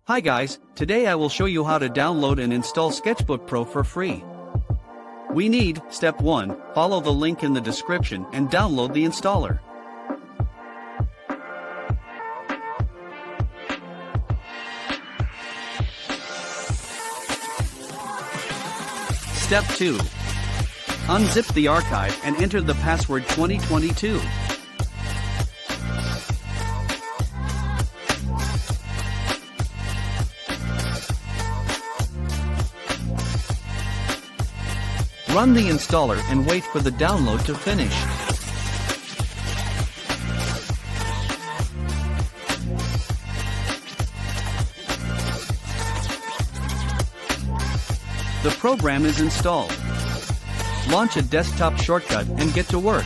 Hi guys, today I will show you how to download and install Sketchbook Pro for free. We need, step 1, follow the link in the description and download the installer. Step 2. Unzip the archive and enter the password 2022. Run the installer and wait for the download to finish. The program is installed. Launch a desktop shortcut and get to work.